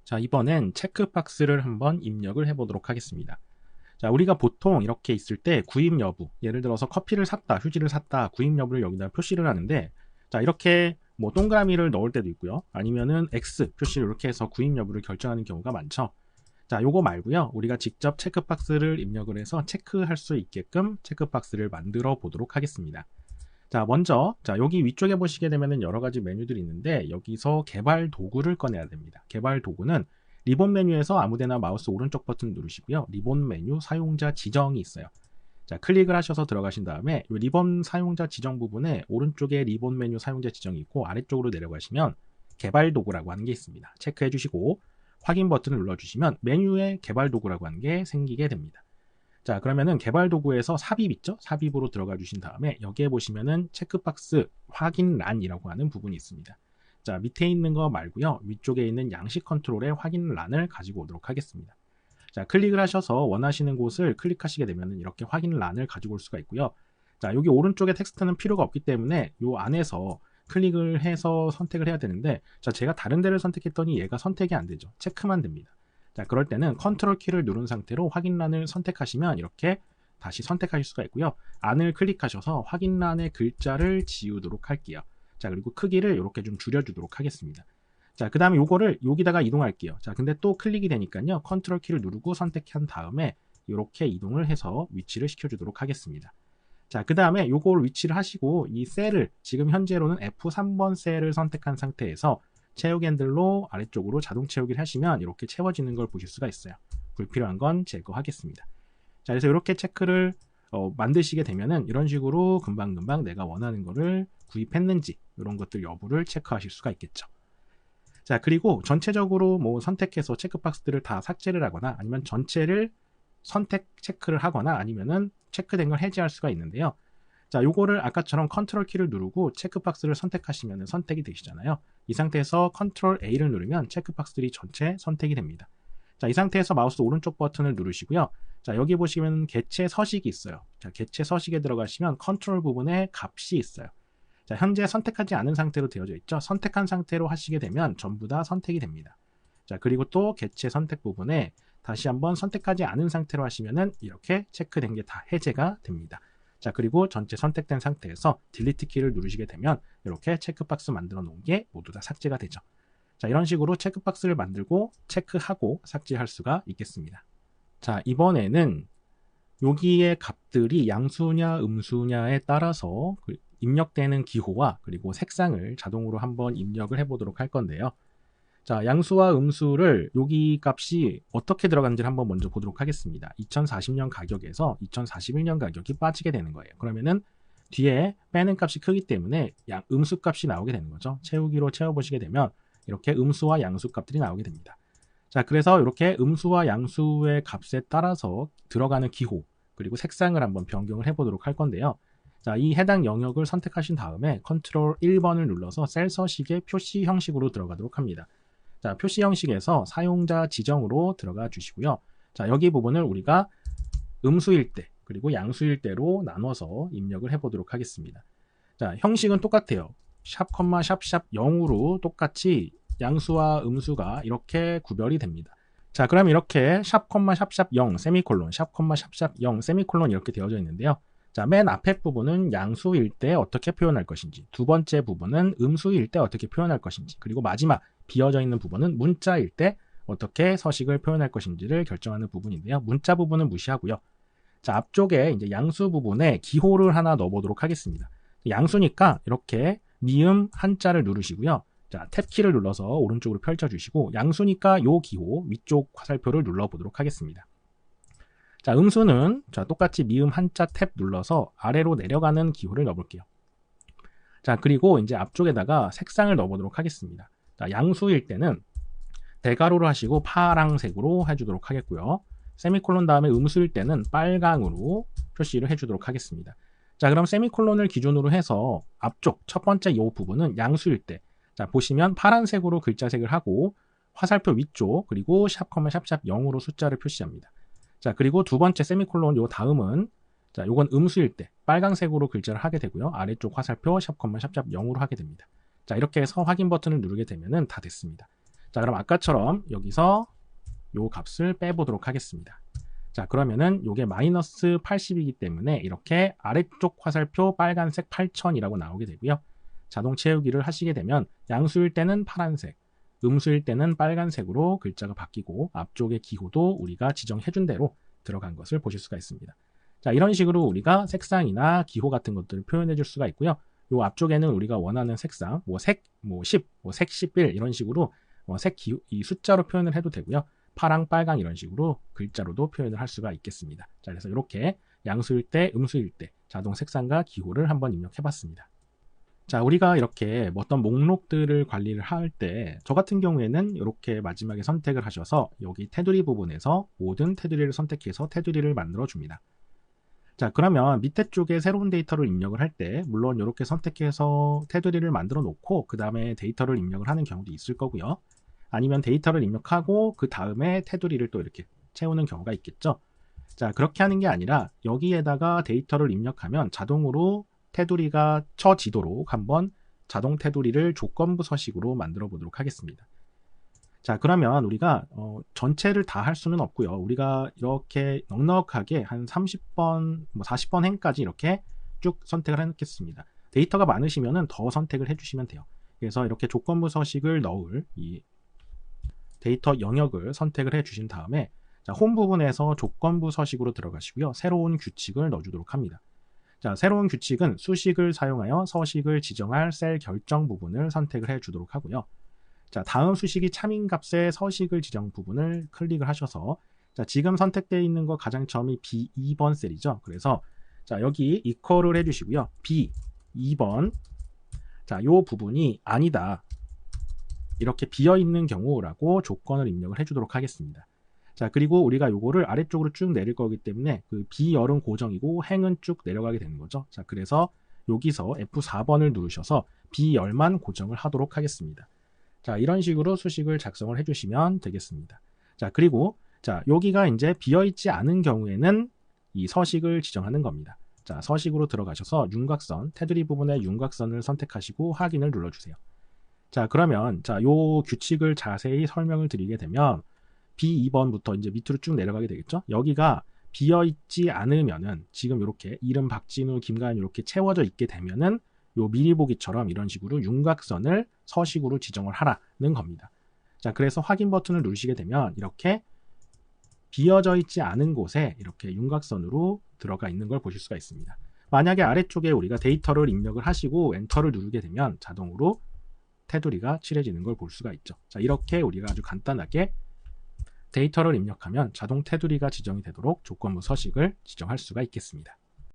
자, 이번엔 체크박스를 한번 입력을 해보도록 하겠습니다. 자, 우리가 보통 이렇게 있을 때 구입 여부, 예를 들어서 커피를 샀다, 휴지를 샀다, 구입 여부를 여기다 표시를 하는데, 자, 이렇게 뭐 동그라미를 넣을 때도 있고요. 아니면은 X 표시를 이렇게 해서 구입 여부를 결정하는 경우가 많죠. 자, 요거 말고요. 우리가 직접 체크박스를 입력을 해서 체크할 수 있게끔 체크박스를 만들어 보도록 하겠습니다. 자, 먼저, 자, 여기 위쪽에 보시게 되면은 여러 가지 메뉴들이 있는데, 여기서 개발 도구를 꺼내야 됩니다. 개발 도구는 리본 메뉴에서 아무데나 마우스 오른쪽 버튼 누르시고요. 리본 메뉴 사용자 지정이 있어요. 자, 클릭을 하셔서 들어가신 다음에 이 리본 사용자 지정 부분에 오른쪽에 리본 메뉴 사용자 지정이 있고 아래쪽으로 내려가시면 개발 도구라고 하는 게 있습니다. 체크해 주시고 확인 버튼을 눌러주시면 메뉴에 개발 도구라고 하는 게 생기게 됩니다. 자, 그러면은 개발 도구에서 삽입 있죠? 삽입으로 들어가 주신 다음에 여기에 보시면은 체크박스 확인란이라고 하는 부분이 있습니다. 자, 밑에 있는 거 말고요. 위쪽에 있는 양식 컨트롤의 확인란을 가지고 오도록 하겠습니다. 자, 클릭을 하셔서 원하시는 곳을 클릭하시게 되면 이렇게 확인란을 가지고 올 수가 있고요. 자, 여기 오른쪽에 텍스트는 필요가 없기 때문에 이 안에서 클릭을 해서 선택을 해야 되는데, 자, 제가 다른 데를 선택했더니 얘가 선택이 안 되죠. 체크만 됩니다. 자, 그럴 때는 컨트롤 키를 누른 상태로 확인란을 선택하시면 이렇게 다시 선택하실 수가 있고요. 안을 클릭하셔서 확인란의 글자를 지우도록 할게요. 자, 그리고 크기를 이렇게 좀 줄여주도록 하겠습니다. 자, 그 다음에 요거를 여기다가 이동할게요. 자, 근데 또 클릭이 되니까요. 컨트롤 키를 누르고 선택한 다음에 이렇게 이동을 해서 위치를 시켜주도록 하겠습니다. 자, 그 다음에 요걸 위치를 하시고 이 셀을 지금 현재로는 F3번 셀을 선택한 상태에서 채우기 핸들로 아래쪽으로 자동 채우기를 하시면 이렇게 채워지는 걸 보실 수가 있어요. 불필요한 건 제거하겠습니다. 자, 그래서 이렇게 체크를 만드시게 되면은 이런 식으로 금방금방 내가 원하는 거를 구입했는지 이런 것들 여부를 체크하실 수가 있겠죠. 자, 그리고 전체적으로 뭐 선택해서 체크박스들을 다 삭제를 하거나 아니면 전체를 선택 체크를 하거나 아니면은 체크된 걸 해제할 수가 있는데요. 자, 요거를 아까처럼 컨트롤 키를 누르고 체크박스를 선택하시면 선택이 되시잖아요. 이 상태에서 컨트롤 A를 누르면 체크박스들이 전체 선택이 됩니다. 자, 이 상태에서 마우스 오른쪽 버튼을 누르시고요. 자, 여기 보시면 개체 서식이 있어요. 자, 개체 서식에 들어가시면 컨트롤 부분에 값이 있어요. 자, 현재 선택하지 않은 상태로 되어져 있죠. 선택한 상태로 하시게 되면 전부 다 선택이 됩니다. 자, 그리고 또 개체 선택 부분에 다시 한번 선택하지 않은 상태로 하시면은 이렇게 체크된 게 다 해제가 됩니다. 자, 그리고 전체 선택된 상태에서 딜리트 키를 누르시게 되면 이렇게 체크박스 만들어 놓은 게 모두 다 삭제가 되죠. 자, 이런 식으로 체크박스를 만들고 체크하고 삭제할 수가 있겠습니다. 자, 이번에는 여기의 값들이 양수냐 음수냐에 따라서 입력되는 기호와 그리고 색상을 자동으로 한번 입력을 해보도록 할 건데요. 자, 양수와 음수를 여기 값이 어떻게 들어가는지를 한번 먼저 보도록 하겠습니다. 2040년 가격에서 2041년 가격이 빠지게 되는 거예요. 그러면은 뒤에 빼는 값이 크기 때문에 음수 값이 나오게 되는 거죠. 채우기로 채워보시게 되면 이렇게 음수와 양수 값들이 나오게 됩니다. 자, 그래서 이렇게 음수와 양수의 값에 따라서 들어가는 기호 그리고 색상을 한번 변경을 해보도록 할 건데요. 자, 이 해당 영역을 선택하신 다음에 컨트롤 1번을 눌러서 셀 서식의 표시 형식으로 들어가도록 합니다. 자, 표시 형식에서 사용자 지정으로 들어가 주시고요. 자, 여기 부분을 우리가 음수일 때 그리고 양수일 때로 나눠서 입력을 해보도록 하겠습니다. 자, 형식은 똑같아요. 샵, 샵 0으로 똑같이 양수와 음수가 이렇게 구별이 됩니다. 자, 그럼 이렇게 샵, 샵 0, 세미콜론, 샵, 샵 0, 세미콜론 이렇게 되어져 있는데요. 자, 맨 앞에 부분은 양수일 때 어떻게 표현할 것인지, 두 번째 부분은 음수일 때 어떻게 표현할 것인지, 그리고 마지막 비어져 있는 부분은 문자일 때 어떻게 서식을 표현할 것인지를 결정하는 부분인데요. 문자 부분은 무시하고요. 자, 앞쪽에 이제 양수 부분에 기호를 하나 넣어보도록 하겠습니다. 양수니까 이렇게 미음 한자를 누르시고요. 자, 탭키를 눌러서 오른쪽으로 펼쳐주시고 양수니까 요 기호 위쪽 화살표를 눌러보도록 하겠습니다. 자, 음수는 자, 똑같이 미음 한자 탭 눌러서 아래로 내려가는 기호를 넣어볼게요. 자, 그리고 이제 앞쪽에다가 색상을 넣어보도록 하겠습니다. 자, 양수일 때는 대괄호로 하시고 파랑색으로 해주도록 하겠고요. 세미콜론 다음에 음수일 때는 빨강으로 표시를 해주도록 하겠습니다. 자, 그럼 세미콜론을 기준으로 해서 앞쪽 첫 번째 이 부분은 양수일 때, 자, 보시면 파란색으로 글자색을 하고 화살표 위쪽 그리고 샵, 샵 0으로 숫자를 표시합니다. 자, 그리고 두 번째 세미콜론 요 다음은 자, 요건 음수일 때 빨강색으로 글자를 하게 되고요. 아래쪽 화살표 샵, 샵 0으로 하게 됩니다. 자, 이렇게 해서 확인 버튼을 누르게 되면은 다 됐습니다. 자, 자, 그럼 아까처럼 여기서 요 값을 빼보도록 하겠습니다. 자, 그러면은 요게 마이너스 80이기 때문에 이렇게 아래쪽 화살표 빨간색 8000이라고 나오게 되고요. 자동 채우기를 하시게 되면 양수일 때는 파란색, 음수일 때는 빨간색으로 글자가 바뀌고 앞쪽의 기호도 우리가 지정해준 대로 들어간 것을 보실 수가 있습니다. 자, 이런 식으로 우리가 색상이나 기호 같은 것들을 표현해 줄 수가 있고요. 요 앞쪽에는 우리가 원하는 색상, 색, 10, 색 11 이런 식으로 색 기호, 이 숫자로 표현을 해도 되고요. 파랑, 빨강 이런 식으로 글자로도 표현을 할 수가 있겠습니다. 자, 그래서 이렇게 양수일 때, 음수일 때 자동 색상과 기호를 한번 입력해 봤습니다. 자, 우리가 이렇게 어떤 목록들을 관리를 할 때 저 같은 경우에는 이렇게 마지막에 선택을 하셔서 여기 테두리 부분에서 모든 테두리를 선택해서 테두리를 만들어 줍니다. 자, 그러면 밑에 쪽에 새로운 데이터를 입력을 할 때 물론 이렇게 선택해서 테두리를 만들어 놓고 그 다음에 데이터를 입력을 하는 경우도 있을 거고요. 아니면 데이터를 입력하고 그 다음에 테두리를 또 이렇게 채우는 경우가 있겠죠. 자, 그렇게 하는 게 아니라 여기에다가 데이터를 입력하면 자동으로 테두리가 쳐지도록 한번 자동 테두리를 조건부 서식으로 만들어 보도록 하겠습니다. 자, 그러면 우리가 전체를 다 할 수는 없고요. 우리가 이렇게 넉넉하게 한 30번, 40번 행까지 이렇게 쭉 선택을 해놓겠습니다. 데이터가 많으시면은 더 선택을 해주시면 돼요. 그래서 이렇게 조건부 서식을 넣을 이 데이터 영역을 선택을 해주신 다음에 자, 홈 부분에서 조건부 서식으로 들어가시고요. 새로운 규칙을 넣어주도록 합니다. 자, 새로운 규칙은 수식을 사용하여 서식을 지정할 셀 결정 부분을 선택을 해주도록 하고요. 자, 다음 수식이 참인값의 서식을 지정 부분을 클릭을 하셔서 자, 지금 선택되어 있는 거 가장 처음이 B2번 셀이죠. 그래서 자, 여기 이퀄을 해주시고요. B2번 자, 요 부분이 아니다. 이렇게 비어있는 경우라고 조건을 입력을 해주도록 하겠습니다. 자, 그리고 우리가 요거를 아래쪽으로 쭉 내릴 거기 때문에 그 비열은 고정이고 행은 쭉 내려가게 되는 거죠. 자, 그래서 여기서 F4번을 누르셔서 비열만 고정을 하도록 하겠습니다. 자, 이런 식으로 수식을 작성을 해주시면 되겠습니다. 자, 그리고 자, 여기가 이제 비어있지 않은 경우에는 이 서식을 지정하는 겁니다. 자, 서식으로 들어가셔서 윤곽선, 테두리 부분의 윤곽선을 선택하시고 확인을 눌러주세요. 자, 그러면 자, 요 규칙을 자세히 설명을 드리게 되면 B2번부터 이제 밑으로 쭉 내려가게 되겠죠. 여기가 비어있지 않으면은 지금 이렇게 이름 박진우, 김가연 이렇게 채워져 있게 되면은 요 미리 보기처럼 이런 식으로 윤곽선을 서식으로 지정을 하라는 겁니다. 자, 그래서 확인 버튼을 누르시게 되면 이렇게 비어져 있지 않은 곳에 이렇게 윤곽선으로 들어가 있는 걸 보실 수가 있습니다. 만약에 아래쪽에 우리가 데이터를 입력을 하시고 엔터를 누르게 되면 자동으로 테두리가 칠해지는 걸 볼 수가 있죠. 자, 이렇게 우리가 아주 간단하게 데이터를 입력하면 자동 테두리가 지정이 되도록 조건부 서식을 지정할 수가 있겠습니다.